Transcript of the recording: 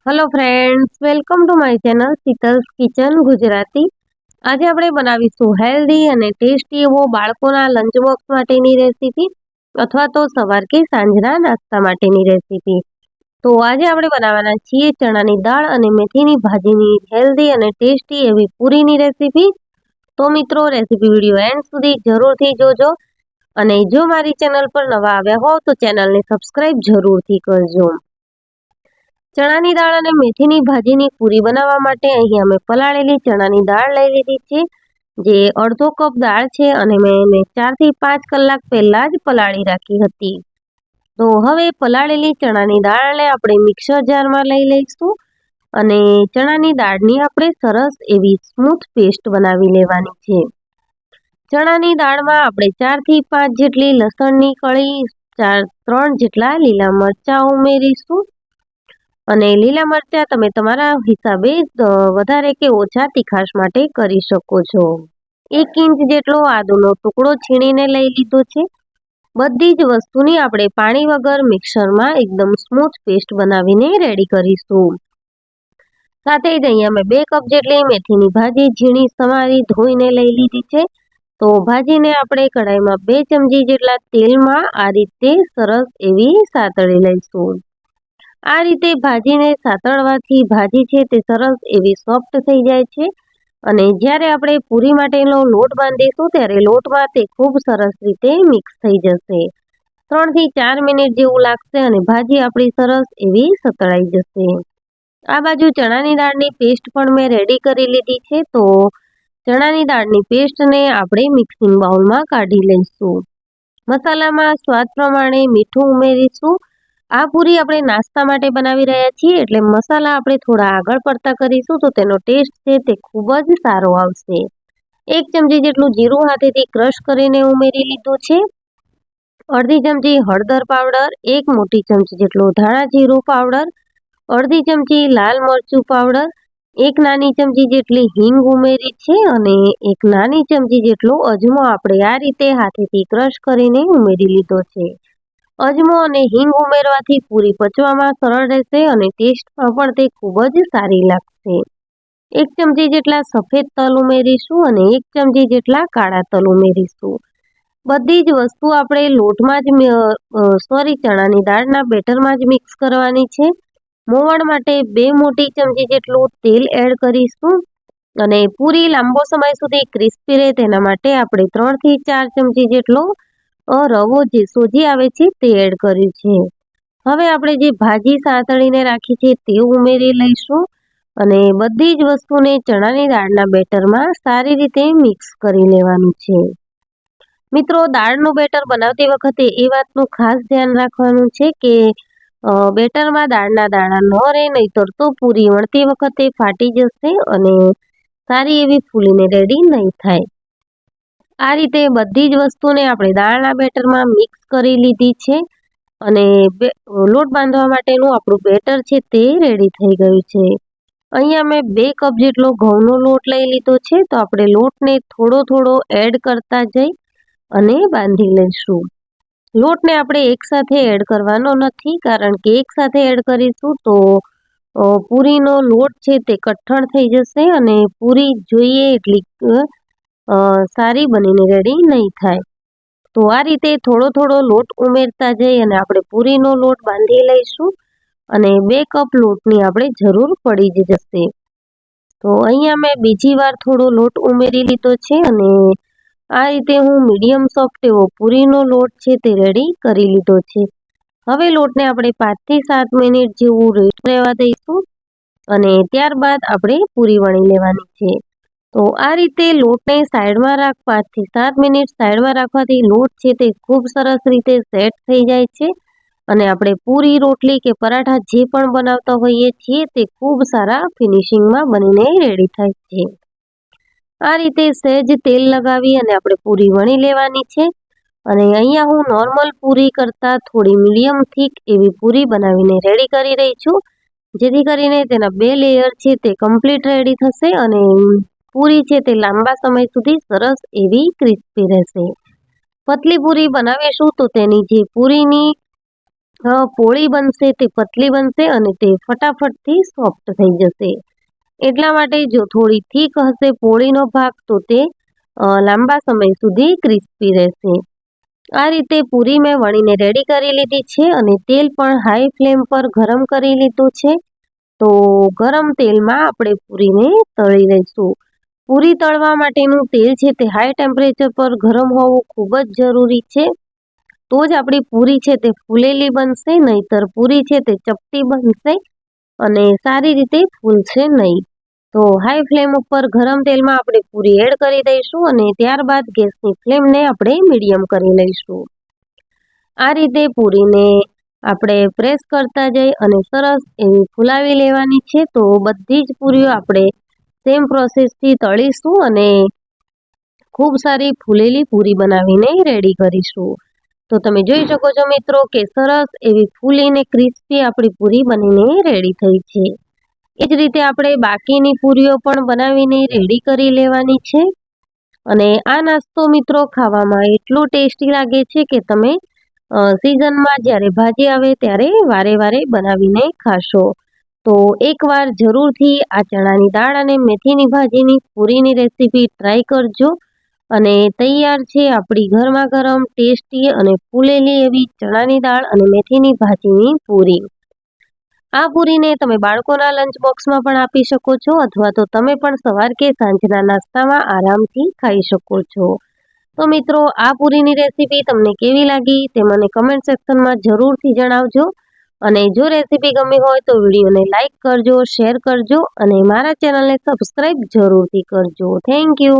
Hello friends, welcome to my channel Sheetal's kitchen Gujarati. आज આપણે બનાવીશું હેલ્ધી અને ટેસ્ટી એવો બાળકોના લંચ બોક્સ માટેની રેસીપી અથવા તો સવાર કે સાંજના નાસ્તા માટેની રેસીપી। તો આજે આપણે બનાવવાના છીએ ચણાની દાળ અને મેથીની ભાજીની હેલ્ધી અને ટેસ્ટી એવી પૂરીની રેસીપી। તો મિત્રો, રેસીપી વિડીયો એન્ડ સુધી જરૂરથી જોજો અને જો મારી ચેનલ પર નવા આવ્યા હો તો ચેનલને સબસ્ક્રાઇબ જરૂરથી કરજો। ચણાની દાળ અને મેથીની ભાજીની પૂરી બનાવવા માટે અહીં અમે પલાળેલી ચણાની દાળ લઈ લીધી છે, જે અડધો કપ દાળ છે અને મેં એને 4 થી 5 કલાક પહેલા જ પલાળી રાખી હતી। તો હવે પલાળેલી ચણાની દાળને આપણે મિક્સર જારમાં લઈ લઈશું અને ચણાની દાળની આપણે સરસ એવી સ્મૂથ પેસ્ટ બનાવી લેવાની છે। ચણાની દાળમાં આપણે 4 થી 5 જેટલી લસણની કળી, 3 જેટલા લીલા મરચાં ઉમેરીશું અને લીલા મરચાં તમે તમારા હિસાબે વધારે કે ઓછા તીખાશ માટે કરી શકો છો। 1 ઇંચ જેટલો આદુનો ટુકડો છીણીને લઈ લીધો છે। બધી જ વસ્તુની આપણે પાણી વગર મિક્સરમાં એકદમ સ્મૂથ પેસ્ટ બનાવીને રેડી કરીશું। સાથે જ અહીંયા મેં 2 કપ જેટલી મેથીની ભાજી ઝીણી સમારી ધોઈને લઈ લીધી છે। તો ભાજીને આપણે કઢાઈમાં 2 ચમચી જેટલા તેલમાં આ રીતે સરસ એવી સાતળી લઈશું। આ રીતે ભાજીને સાતળવાથી ભાજી છે તે સરસ એવી સોફ્ટ થઈ જાય છે અને જ્યારે આપણે પૂરી માટેનો લોટ બાંધીશું ત્યારે લોટમાં તે ખૂબ સરસ રીતે મિક્સ થઈ જશે। 3 થી 4 મિનિટ જેવું લાગશે અને ભાજી આપણી સરસ એવી સતળાઈ જશે। આ બાજુ ચણાની દાળની પેસ્ટ પણ મેં રેડી કરી લીધી છે। તો ચણાની દાળની પેસ્ટને આપણે મિક્સિંગ બાઉલમાં કાઢી લઈશું। મસાલામાં સ્વાદ પ્રમાણે મીઠું ઉમેરીશું। આ પૂરી આપણે નાસ્તા માટે બનાવી રહ્યા છીએ એટલે મસાલા આપણે થોડા આગળ પડતા કરીશું તો તેનો ટેસ્ટ છે તે ખૂબ જ સારો આવશે। 1 ચમચી જેટલું જીરું હાથેથી ક્રશ કરીને ઉમેરી લીધું છે। અડધી ચમચી હળદર પાવડર, 1 મોટી ચમચી જેટલો ધાણા જીરું પાવડર, અડધી ચમચી લાલ મરચું પાવડર, 1 નાની ચમચી જેટલી હિંગ ઉમેરી છે અને 1 નાની ચમચી જેટલો અજમો આપણે આ રીતે હાથેથી ક્રશ કરીને ઉમેરી લીધો છે। અજમો અને હિંગ ઉમેરવાથી પૂરી પચવામાં સરળ રહેશે અને ટેસ્ટમાં પણ તે ખૂબ જ સારી લાગશે। 1 ચમચી જેટલા સફેદ તલ ઉમેરીશું અને 1 ચમચી જેટલા કાળા તલ ઉમેરીશું। બધી જ વસ્તુ આપણે લોટમાં જ ચણાની દાળના બેટરમાં જ મિક્સ કરવાની છે। મોવણ માટે 2 મોટી ચમચી જેટલું તેલ એડ કરીશું અને પૂરી લાંબો સમય સુધી ક્રિસ્પી રહે તેના માટે આપણે 3 થી 4 ચમચી જેટલો રવો જે સોજી આવે છે તે એડ કર્યું છે। હવે આપણે જે ભાજી સાતળીને રાખી છે તે ઉમેરી લઈશું અને બધી જ વસ્તુને ચણાની દાળના બેટરમાં સારી રીતે મિક્સ કરી લેવાનું છે। મિત્રો, દાળનું બેટર બનાવતી વખતે એ વાતનું ખાસ ધ્યાન રાખવાનું છે કે બેટરમાં દાળના દાણા ન રહે, નહીંતર તો પૂરી વણતી વખતે ફાટી જશે અને સારી એવી ફૂલીને રેડી નહીં થાય। આ રીતે બધી જ વસ્તુને આપણે દાળના બેટરમાં મિક્સ કરી લીધી છે અને લોટ બાંધવા માટેનું આપણું બેટર છે તે રેડી થઈ ગયું છે। અહીંયા મેં 2 કપ જેટલો ઘઉંનો લોટ લઈ લીધો છે। તો આપણે લોટને થોડો થોડો એડ કરતા જઈ અને બાંધી લઈશું। લોટને આપણે એકસાથે એડ કરવાનો નથી, કારણ કે એકસાથે એડ કરીશું તો પૂરીનો લોટ છે તે કઠણ થઈ જશે અને પૂરી જોઈએ એટલી સારી બનીને રેડી નહીં થાય। તો આ રીતે થોડો થોડો લોટ ઉમેરતા જઈ અને આપણે પૂરીનો લોટ બાંધી લઈશું અને 2 કપ લોટની આપણે જરૂર પડી જ જશે। તો અહીંયા મેં બીજી વાર થોડો લોટ ઉમેરી લીધો છે અને આ રીતે હું મીડિયમ સોફ્ટ એવો પૂરીનો લોટ છે તે રેડી કરી લીધો છે। હવે લોટને આપણે 5 થી 7 મિનિટ જેવું રેસ્ટ રહેવા દઈશું અને ત્યારબાદ આપણે પૂરી વણી લેવાની છે। તો આ રીતે લોટને સાઈડમાં 5 થી 7 મિનિટ સાઈડમાં રાખવાથી લોટ છે તે ખૂબ સરસ રીતે સેટ થઈ જાય છે અને આપણે પૂરી, રોટલી કે પરાઠા જે પણ બનાવતા હોઈએ છીએ તે ખૂબ સારા ફિનિશિંગમાં બનીને રેડી થાય છે। આ રીતે સહેજ તેલ લગાવી અને આપણે પૂરી વણી લેવાની છે અને અહીંયા હું નોર્મલ પૂરી કરતાં થોડી મીડિયમ થીક એવી પૂરી બનાવીને રેડી કરી રહી છું, જેથી કરીને તેના 2 લેયર છે તે કમ્પ્લીટ રેડી થશે અને પૂરી છે તે લાંબા સમય સુધી સરસ એવી ક્રિસ્પી રહેશે। પતલી પૂરી બનાવીશું તો તેની જે પૂરીની પોળી બનશે, તે પતલી બનશે અને તે ફટાફટથી સોફ્ટ થઈ જશે. એટલા માટે જો થોડી થીક હશે પોળીનો ભાગ તો તે લાંબા સમય સુધી ક્રિસ્પી રહેશે. આ રીતે પૂરી મેં વણીને રેડી કરી લીધી છે અને તેલ પણ હાઈ ફ્લેમ પર ગરમ કરી લીધું છે. તો ગરમ તેલમાં આપણે પૂરીને તળી લઈશું. પૂરી તળવા માટેનું તેલ છે તે હાઈ ટેમ્પરેચર પર ગરમ હોવું ખૂબ જ જરૂરી છે. તો જ આપણી પૂરી છે તે ફૂલેલી બનશે, નહીતર પૂરી છે તે ચપટી બનશે અને સારી રીતે ફૂલશે નહીં. તો હાઈ ફ્લેમ ઉપર ગરમ તેલમાં આપણે પૂરી એડ કરી દઈશું અને ત્યારબાદ ગેસની ફ્લેમને આપણે મીડિયમ કરી લઈશું. આ રીતે પૂરીને આપણે પ્રેસ કરતા જઈ અને સરસ એવી ફૂલાવી લેવાની છે. તો બધી જ પૂરીઓ આપણે સેમ પ્રોસેસથી તળીશું અને ખૂબ સારી ફૂલેલી પૂરી બનાવીને રેડી કરીશું. તો તમે જોઈ શકો છો મિત્રો કે સરસ એવી ફૂલીને ક્રિસ્પી આપણી પૂરી બનીને રેડી થઈ છે. એ જ રીતે આપણે બાકીની પૂરીઓ પણ બનાવીને રેડી કરી લેવાની છે. અને આ નાસ્તો મિત્રો ખાવામાં એટલો ટેસ્ટી લાગે છે કે તમે સિઝનમાં જ્યારે ભાજી આવે ત્યારે વારે વારે બનાવીને ખાશો. તો એકવાર જરૂરથી આ ચણાની દાળ અને મેથીની ભાજીની પૂરીની રેસીપી ટ્રાય કરજો. અને તૈયાર છે આપણી ગરમા ગરમ ટેસ્ટી અને ફૂલેલી એવી ચણાની દાળ અને મેથીની ભાજીની પૂરી. આ પૂરીને તમે બાળકોના લંચ બોક્સમાં પણ આપી શકો છો અથવા તો તમે પણ સવાર કે સાંજના નાસ્તામાં આરામથી ખાઈ શકો છો. તો મિત્રો આ પૂરીની રેસીપી તમને કેવી લાગી તે મને કમેન્ટ સેક્શનમાં જરૂરથી જણાવજો. અને જો રેસીપી ગમી હોય તો વિડીયોને લાઇક કરજો, શેર કરજો અને મારા ચેનલને સબસ્ક્રાઈબ જરૂરથી કરજો. Thank you.